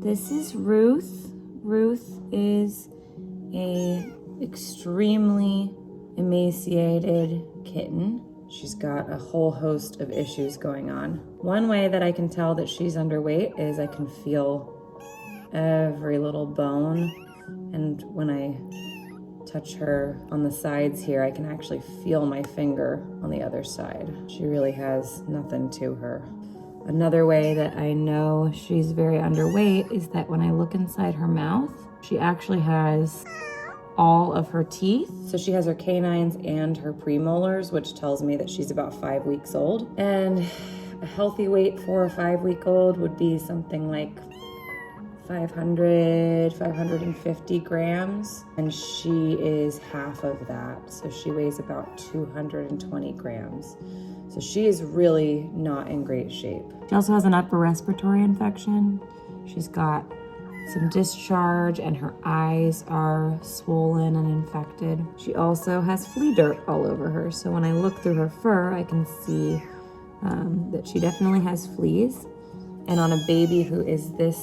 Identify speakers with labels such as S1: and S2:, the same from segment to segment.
S1: This is Ruth. Ruth is a extremely emaciated kitten. She's got a whole host of issues going on. One way that I can tell that she's underweight is I can feel every little bone, and when I touch her on the sides here, I can actually feel my finger on the other side. She really has nothing to her. Another way that I know she's very underweight is that when I look inside her mouth, she actually has all of her teeth. So she has her canines and her premolars, which tells me that she's about 5 weeks old. And a healthy weight for a 5-week-old would be something like 550 grams, and she is half of that. So she weighs about 220 grams. So she is really not in great shape. She also has an upper respiratory infection. She's got some discharge and her eyes are swollen and infected. She also has flea dirt all over her. So when I look through her fur, I can see that she definitely has fleas. And on a baby who is this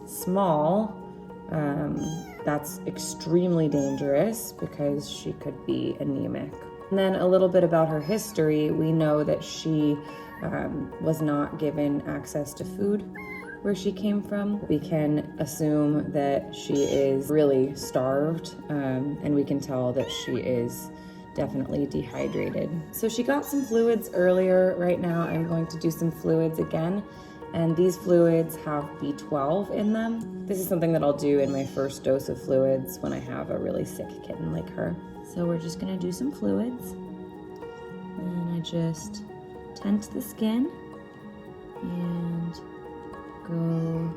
S1: small, that's extremely dangerous because she could be anemic. And then a little bit about her history. We know that she was not given access to food where she came from. We can assume that she is really starved, and we can tell that she is definitely dehydrated. So she got some fluids earlier. Right now I'm going to do some fluids again. And these fluids have B12 in them. This is something that I'll do in my first dose of fluids when I have a really sick kitten like her. So we're just gonna do some fluids. And I just tent the skin and go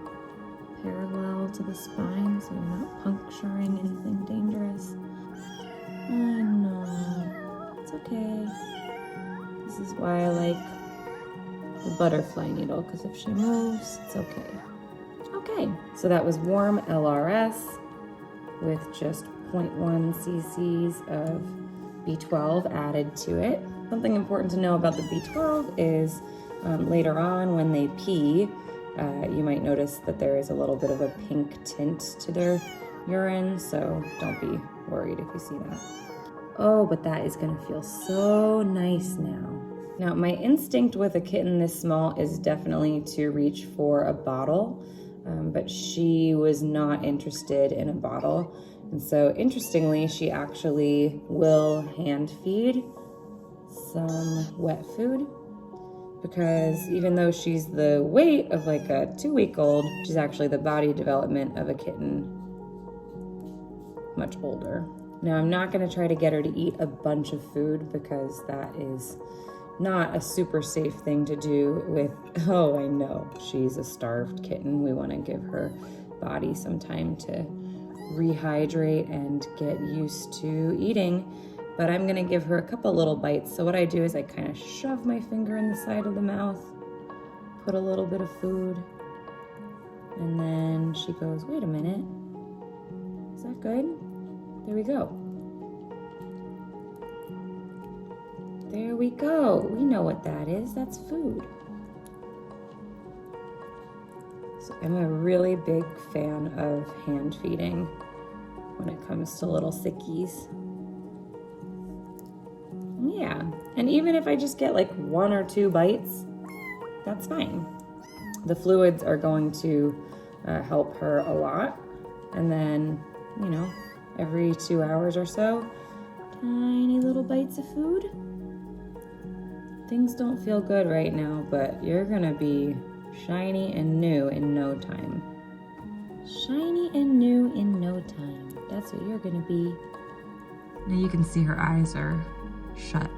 S1: parallel to the spine so I'm not puncturing anything dangerous. I know, it's okay. This is why I like the butterfly needle, because if she moves, it's okay. Okay, so that was warm LRS with just 0.1 cc's of B12 added to it. Something important to know about the B12 is later on when they pee, you might notice that there is a little bit of a pink tint to their urine, so don't be worried if you see that. Oh, but that is gonna feel so nice now. Now, my instinct with a kitten this small is definitely to reach for a bottle, but she was not interested in a bottle. And so interestingly, she actually will hand feed some wet food, because even though she's the weight of like a 2-week-old, she's actually the body development of a kitten much older. Now, I'm not gonna try to get her to eat a bunch of food because that is not a super safe thing to do with, oh, I know, she's a starved kitten. We want to give her body some time to rehydrate and get used to eating. But I'm gonna give her a couple little bites. So what I do is I kind of shove my finger in the side of the mouth, put a little bit of food, and then she goes, wait a minute, is that good? There we go. There we go. We know what that is. That's food. So I'm a really big fan of hand feeding when it comes to little sickies. Yeah, and even if I just get like 1 or 2 bites, that's fine. The fluids are going to help her a lot. And then, you know, every 2 hours or so, tiny little bites of food. Things don't feel good right now, but you're gonna be shiny and new in no time. Shiny and new in no time. That's what you're gonna be. Now you can see her eyes are shut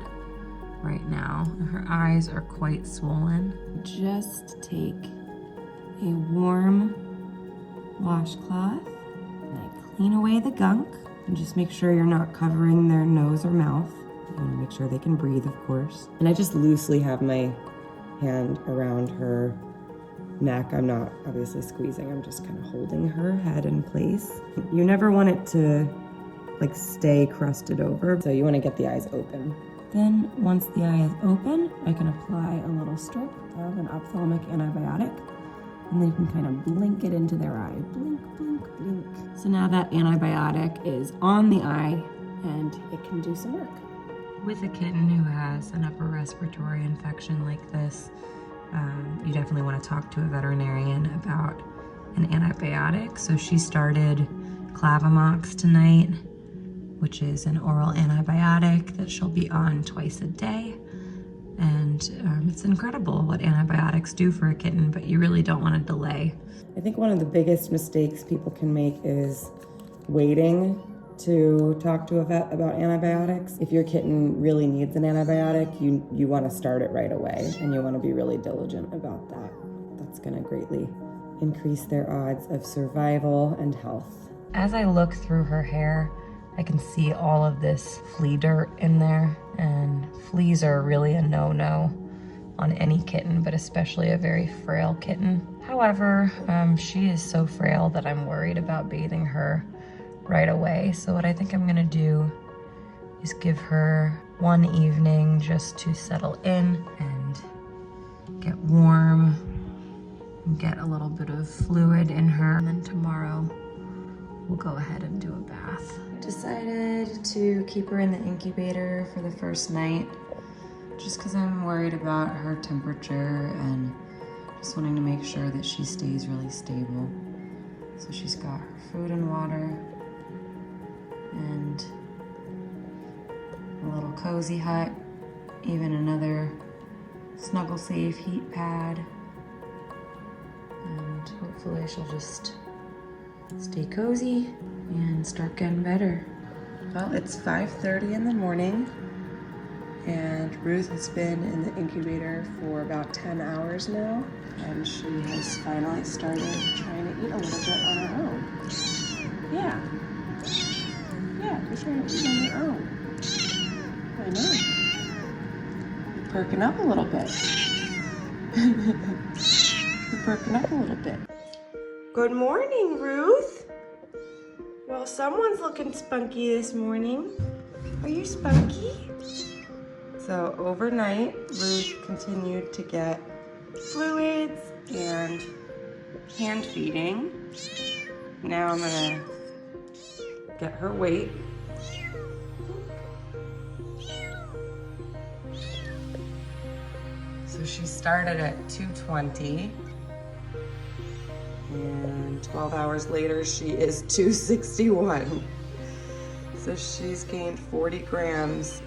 S1: right now. Her eyes are quite swollen. Just take a warm washcloth and I clean away the gunk. And just make sure you're not covering their nose or mouth. You want to make sure they can breathe, of course. And I just loosely have my hand around her neck. I'm not obviously squeezing, I'm just kind of holding her head in place. You never want it to like stay crusted over, so you want to get the eyes open. Then once the eye is open, I can apply a little strip of an ophthalmic antibiotic. and then you can kind of blink it into their eye. Blink, blink, blink. So now that antibiotic is on the eye and it can do some work. With a kitten who has an upper respiratory infection like this, you definitely want to talk to a veterinarian about an antibiotic. So she started Clavamox tonight, which is an oral antibiotic that she'll be on twice a day. And it's incredible what antibiotics do for a kitten, but you really don't want to delay. I think one of the biggest mistakes people can make is waiting to talk to a vet about antibiotics. If your kitten really needs an antibiotic, you want to start it right away, and you want to be really diligent about that. That's going to greatly increase their odds of survival and health. As I look through her hair, I can see all of this flea dirt in there, and fleas are really a no-no on any kitten, but especially a very frail kitten. However, she is so frail that I'm worried about bathing her right away. So what I think I'm gonna do is give her one evening just to settle in and get warm, and get a little bit of fluid in her, and then tomorrow we'll go ahead and do a bath. Decided to keep her in the incubator for the first night just because I'm worried about her temperature and just wanting to make sure that she stays really stable. So she's got her food and water and a little cozy hut, even another snuggle safe heat pad, and hopefully she'll just stay cozy and start getting better. Well, it's 5:30 in the morning, and Ruth has been in the incubator for about 10 hours now, and she has finally started trying to eat a little bit on her own. Yeah, you're trying to eat on your own. I know. You're perking up a little bit. You're perking up a little bit. Good morning, Ruth. Well, someone's looking spunky this morning. Are you spunky? So overnight, Ruth continued to get fluids and hand feeding. Now I'm gonna get her weight. So she started at 220. And 12 hours later, she is 261. So she's gained 40 grams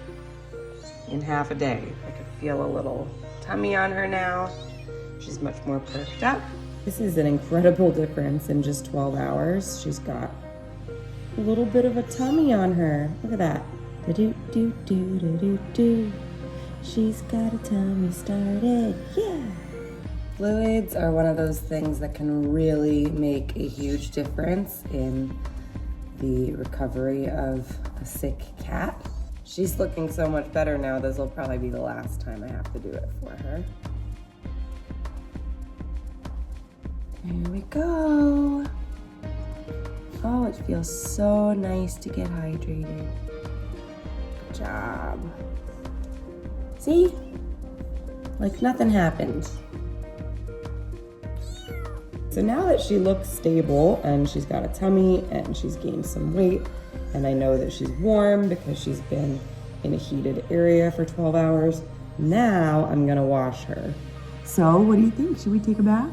S1: in half a day. I could feel a little tummy on her now. She's much more perked up. This is an incredible difference in just 12 hours. She's got a little bit of a tummy on her. Look at that. Do-do-do-do-do-do. She's got a tummy started, yeah. Fluids are one of those things that can really make a huge difference in the recovery of a sick cat. She's looking so much better now. This will probably be the last time I have to do it for her. Here we go. Oh, it feels so nice to get hydrated. Good job. See? Like nothing happened. So now that she looks stable and she's got a tummy and she's gained some weight, and I know that she's warm because she's been in a heated area for 12 hours, now I'm gonna wash her. So what do you think? Should we take a bath?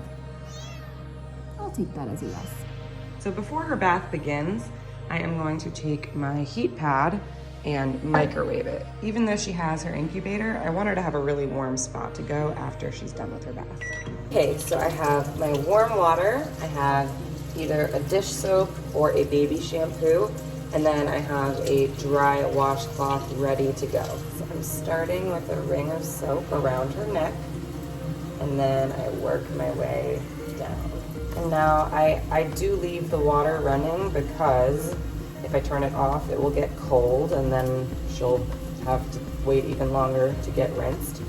S1: I'll take that as a yes. So before her bath begins, I am going to take my heat pad and microwave it. Even though she has her incubator, I want her to have a really warm spot to go after she's done with her bath. Okay, so I have my warm water. I have either a dish soap or a baby shampoo, and then I have a dry washcloth ready to go. So I'm starting with a ring of soap around her neck, and then I work my way down. And now I do leave the water running because if I turn it off, it will get cold and then she'll have to wait even longer to get rinsed.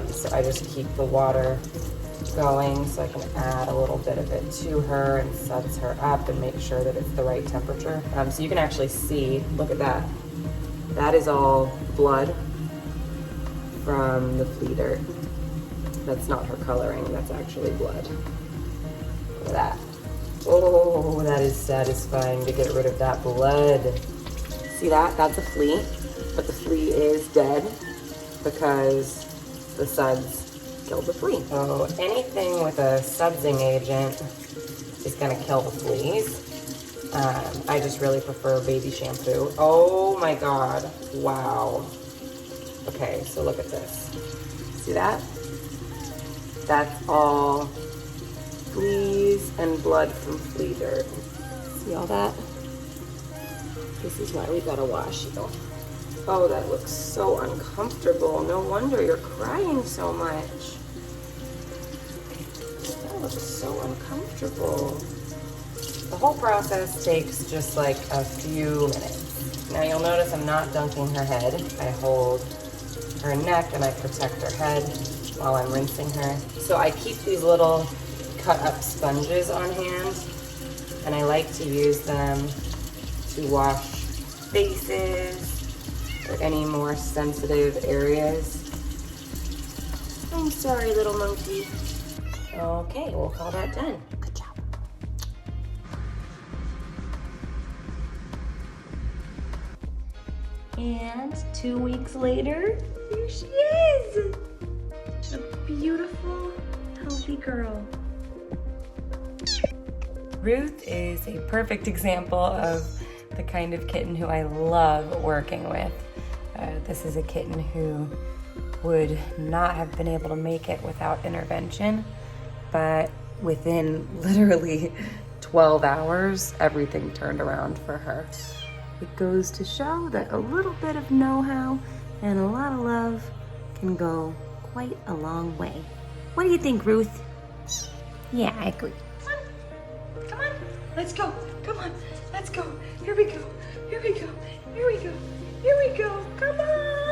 S1: So I just keep the water going so I can add a little bit of it to her and suds her up and make sure that it's the right temperature. So you can actually see, look at that. That is all blood from the flea dirt. That's not her coloring, that's actually blood. at that. Oh, that is satisfying to get rid of that blood. See that? That's a flea, but the flea is dead because the suds killed the flea. So anything with a sudsing agent is gonna kill the fleas. I just really prefer baby shampoo. Oh my God, wow. Okay, so look at this. See that? That's all fleas and blood from flea dirt. See all that? This is why we gotta wash you. Oh, that looks so uncomfortable. No wonder you're crying so much. That looks so uncomfortable. The whole process takes just like a few minutes. Now you'll notice I'm not dunking her head. I hold her neck and I protect her head while I'm rinsing her. So I keep these little cut up sponges on hand, and I like to use them to wash faces or any more sensitive areas. I'm sorry, little monkey. Okay, we'll call that done. Good job. And 2 weeks later, here she is. She's a beautiful, healthy girl. Ruth is a perfect example of the kind of kitten who I love working with. This is a kitten who would not have been able to make it without intervention, but within literally 12 hours, everything turned around for her. It goes to show that a little bit of know-how and a lot of love can go quite a long way. What do you think, Ruth? Yeah, I agree. Come on, let's go. Come on, let's go. Here we go, here we go, here we go, here we go. Come on.